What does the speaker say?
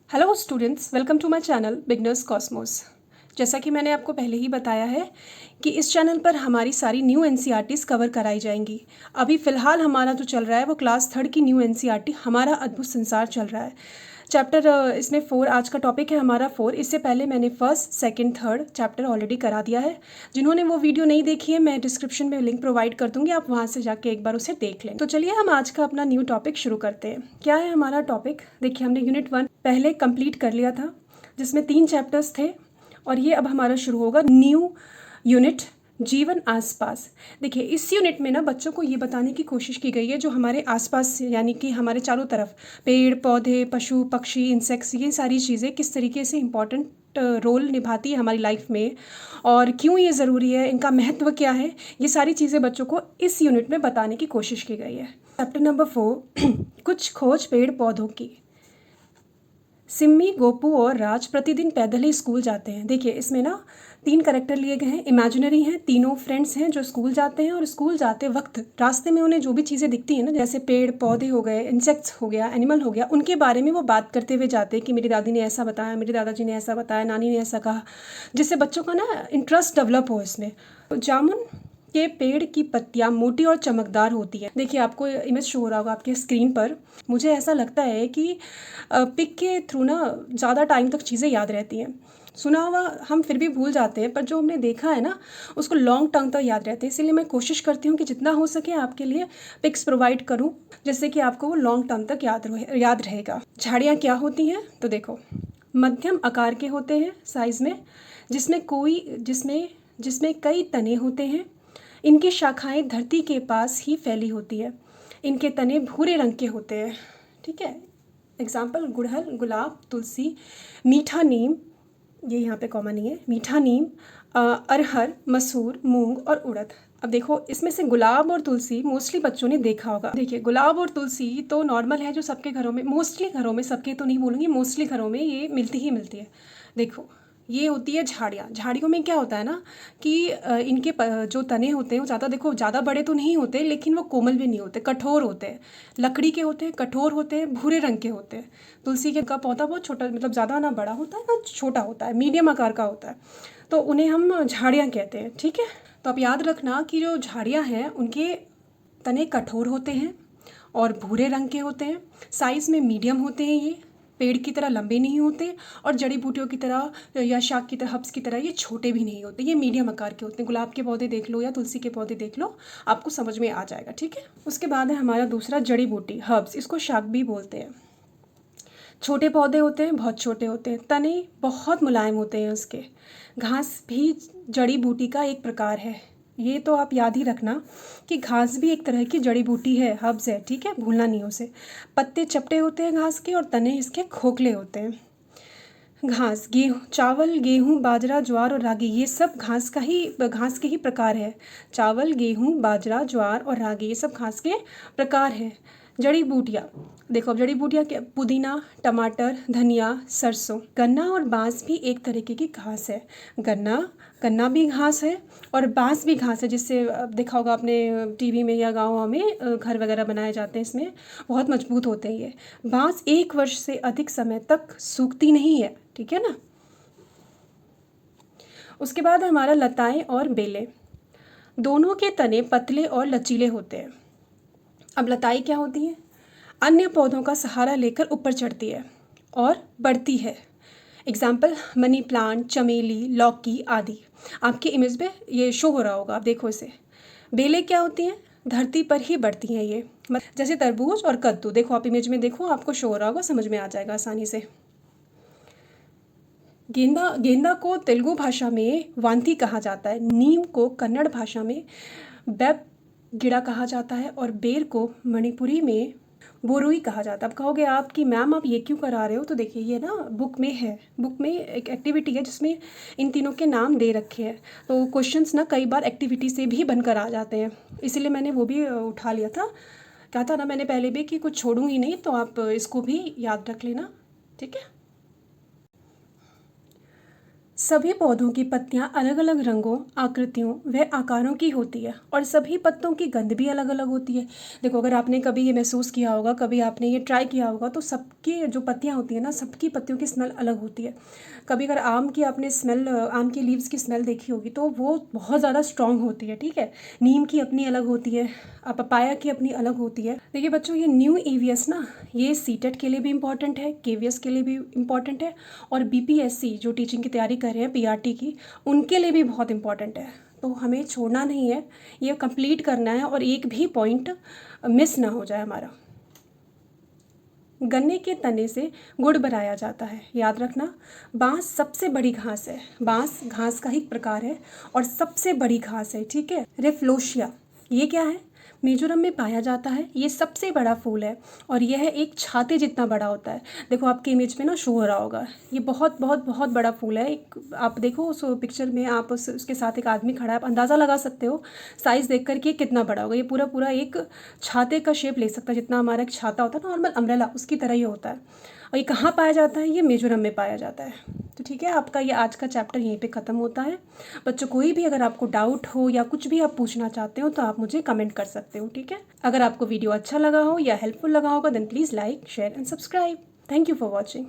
Hello students, welcome to my channel beginners cosmos. जैसा कि मैंने आपको पहले ही बताया है कि इस चैनल पर हमारी सारी न्यू एनसीईआरटीज़ कवर कराई जाएंगी। अभी फ़िलहाल हमारा जो चल रहा है वो क्लास थर्ड की न्यू एनसीईआरटी हमारा अद्भुत संसार चल रहा है। चैप्टर इसमें 4 आज का टॉपिक है हमारा 4। इससे पहले मैंने first second third chapter already करा दिया है। जिन्होंने वो वीडियो नहीं देखी है मैं डिस्क्रिप्शन में लिंक प्रोवाइड कर दूंगी, आप वहाँ से जाके एक बार उसे देख लें। तो चलिए हम आज का अपना न्यू टॉपिक शुरू करते हैं। क्या है हमारा टॉपिक? देखिए, हमने यूनिट 1 पहले कंप्लीट कर लिया था जिसमें 3 चैप्टर्स थे और ये अब हमारा शुरू होगा न्यू यूनिट जीवन आसपास। देखिए, इस यूनिट में ना बच्चों को ये बताने की कोशिश की गई है जो हमारे आसपास यानी कि हमारे चारों तरफ पेड़ पौधे पशु पक्षी इंसेक्ट्स, ये सारी चीज़ें किस तरीके से इम्पॉर्टेंट रोल निभाती है हमारी लाइफ में और क्यों ये ज़रूरी है, इनका महत्व क्या है, ये सारी चीज़ें बच्चों को इस यूनिट में बताने की कोशिश की गई है। चैप्टर नंबर 4 कुछ खोज पेड़ पौधों की। सिम्मी, गोपू और राज प्रतिदिन पैदल ही स्कूल जाते हैं। देखिए, इसमें ना 3 कैरेक्टर लिए गए हैं, इमेजिनरी हैं, तीनों फ्रेंड्स हैं जो स्कूल जाते हैं और स्कूल जाते वक्त रास्ते में उन्हें जो भी चीज़ें दिखती हैं ना, जैसे पेड़ पौधे हो गए, इंसेक्ट्स हो गया, एनिमल हो गया, उनके बारे में वो बात करते हुए जाते हैं कि मेरी दादी ने ऐसा बताया, मेरे दादाजी ने ऐसा बताया, नानी ने ऐसा कहा, जिससे बच्चों का ना इंटरेस्ट डेवलप हो इसमें। जामुन के पेड़ की पत्तियां मोटी और चमकदार होती हैं। देखिए, आपको इमेज शो हो रहा होगा आपके स्क्रीन पर। मुझे ऐसा लगता है कि पिक के थ्रू ना ज़्यादा टाइम तक चीज़ें याद रहती हैं। सुना हुआ हम फिर भी भूल जाते हैं, पर जो हमने देखा है ना उसको लॉन्ग टर्म तक याद रहते हैं। इसीलिए मैं कोशिश करती हूँ कि जितना हो सके आपके लिए पिक्स प्रोवाइड करूँ जिससे कि आपको वो लॉन्ग टर्म तक याद रहेगा। झाड़ियाँ क्या होती हैं? तो देखो, मध्यम आकार के होते हैं साइज़ में, जिसमें कई तने होते हैं। इनकी शाखाएं धरती के पास ही फैली होती है। इनके तने भूरे रंग के होते हैं। ठीक है, एग्जाम्पल गुड़हल, गुलाब, तुलसी, मीठा नीम, ये यहाँ पे कॉमन नहीं है, मीठा नीम, अरहर, मसूर, मूंग और उड़द। अब देखो, इसमें से गुलाब और तुलसी मोस्टली बच्चों ने देखा होगा। देखिए, गुलाब और तुलसी तो नॉर्मल है जो सबके घरों में, मोस्टली घरों में, सबके तो नहीं बोलूँगी, मोस्टली घरों में ये मिलती ही मिलती है। देखो, ये होती है झाड़ियाँ। झाड़ियों में क्या होता है ना कि इनके जो तने होते हैं वो ज़्यादा बड़े तो नहीं होते, लेकिन वो कोमल भी नहीं होते, कठोर होते हैं। लकड़ी के होते हैं, कठोर होते हैं, भूरे रंग के होते हैं। तुलसी के का पौधा बहुत छोटा, मतलब ज़्यादा ना बड़ा होता है ना छोटा होता है, मीडियम आकार का होता है, तो उन्हें हम झाड़ियाँ कहते हैं। ठीक है, तो आप याद रखना कि जो झाड़ियाँ हैं उनके तने कठोर होते हैं और भूरे रंग के होते हैं, साइज़ में मीडियम होते हैं, ये पेड़ की तरह लंबे नहीं होते और जड़ी बूटियों की तरह या शाक की तरह, हब्स की तरह ये छोटे भी नहीं होते, ये मीडियम आकार के होते हैं। गुलाब के पौधे देख लो या तुलसी के पौधे देख लो, आपको समझ में आ जाएगा। ठीक है, उसके बाद है हमारा दूसरा जड़ी बूटी, हर्ब्स, इसको शाक भी बोलते हैं। छोटे पौधे होते हैं, बहुत छोटे होते हैं, तने बहुत मुलायम होते हैं उसके। घास भी जड़ी बूटी का एक प्रकार है। ये तो आप याद ही रखना कि घास भी एक तरह की जड़ी बूटी है, हर्ब्स है। ठीक है, भूलना नहीं उसे। पत्ते चपटे होते हैं घास के और तने इसके खोखले होते हैं। घास, गेहूँ, चावल, गेहूँ, बाजरा, ज्वार और रागी, ये सब घास के ही प्रकार है। चावल, गेहूँ, बाजरा, ज्वार और रागी, ये सब घास के प्रकार हैं। जड़ी बूटियाँ, देखो, अब जड़ी बूटियाँ क्या? पुदीना, टमाटर, धनिया, सरसों। गन्ना और बांस भी एक तरीके की घास है। गन्ना भी घास है और बांस भी घास है, जिससे देखा होगा आपने टीवी में या गाँव में घर वगैरह बनाए जाते हैं, इसमें बहुत मजबूत होते हैं ये। बांस 1 वर्ष से अधिक समय तक सूखती नहीं है। ठीक है ना। उसके बाद हमारा लताएं और बेलें। दोनों के तने पतले और लचीले होते हैं। अब लताएं क्या होती हैं? अन्य पौधों का सहारा लेकर ऊपर चढ़ती है और बढ़ती है। एग्जाम्पल मनी प्लांट, चमेली, लौकी आदि। आपकी इमेज में ये शो हो रहा होगा, आप देखो इसे। बेलें क्या होती हैं? धरती पर ही बढ़ती हैं ये, जैसे तरबूज और कद्दू। देखो, आप इमेज में देखो, आपको शो हो रहा होगा, समझ में आ जाएगा आसानी से। गेंदा को तेलुगु भाषा में वांती कहा जाता है, नीम को कन्नड़ भाषा में बेब गिड़ा कहा जाता है और बेर को मणिपुरी में बोरुई कहा जाता है। अब कहोगे आप कि मैम आप ये क्यों करा रहे हो? तो देखिए, ये ना बुक में है, बुक में एक एक्टिविटी है जिसमें इन तीनों के नाम दे रखे हैं। तो क्वेश्चंस ना कई बार एक्टिविटी से भी बनकर आ जाते हैं, इसीलिए मैंने वो भी उठा लिया था। कहा था ना मैंने पहले भी कि कुछ छोड़ूंगी नहीं, तो आप इसको भी याद रख लेना। ठीक है। सभी पौधों की पत्तियां अलग अलग रंगों, आकृतियों व आकारों की होती है और सभी पत्तों की गंध भी अलग अलग होती है। देखो, अगर आपने कभी ये महसूस किया होगा, कभी आपने ये ट्राई किया होगा, तो सबकी जो पत्तियां होती है ना, सबकी पत्तियों की स्मेल अलग होती है। कभी अगर आम की आपने स्मेल, आम की लीव्स की स्मेल देखी होगी तो वो बहुत ज़्यादा स्ट्रॉन्ग होती है, ठीक है। नीम की अपनी अलग होती है, पपाया की अपनी अलग होती है। देखिए बच्चों, ये न्यू ईवीएस ना, ये सीटेट के लिए भी इम्पॉर्टेंट है, केवीएस के लिए भी इम्पॉर्टेंट है, और बीपीएससी जो टीचिंग की तैयारी कर रहे हैं, पीआरटी की, उनके लिए भी बहुत इम्पॉर्टेंट है। तो हमें छोड़ना नहीं है, ये कंप्लीट करना है और एक भी पॉइंट मिस ना हो जाए हमारा। गन्ने के तने से गुड़ बनाया जाता है, याद रखना। बांस सबसे बड़ी घास है, बांस घास का ही प्रकार है और सबसे बड़ी घास है, ठीक है। रेफ्लोशिया, ये क्या है? मिजोरम में पाया जाता है, ये सबसे बड़ा फूल है और यह एक छाते जितना बड़ा होता है। देखो आपके इमेज में ना शो हो रहा होगा, ये बहुत बहुत बहुत बड़ा फूल है। एक आप देखो उस पिक्चर में, आप उसके साथ एक आदमी खड़ा है, आप अंदाज़ा लगा सकते हो साइज़ देख कर के कितना बड़ा होगा। ये पूरा पूरा एक छाते का शेप ले सकता है, जितना हमारा एक छाता होता है ना, नॉर्मल अम्ब्रेला, उसकी तरह ही होता है। और ये कहाँ पाया जाता है? ये मिजोरम में पाया जाता है। तो ठीक है, आपका ये आज का चैप्टर यहीं पे ख़त्म होता है। बच्चों, कोई भी अगर आपको डाउट हो या कुछ भी आप पूछना चाहते हो तो आप मुझे कमेंट कर सकते हो, ठीक है। अगर आपको वीडियो अच्छा लगा हो या हेल्पफुल लगा होगा, then please like, share and subscribe. Thank you for watching.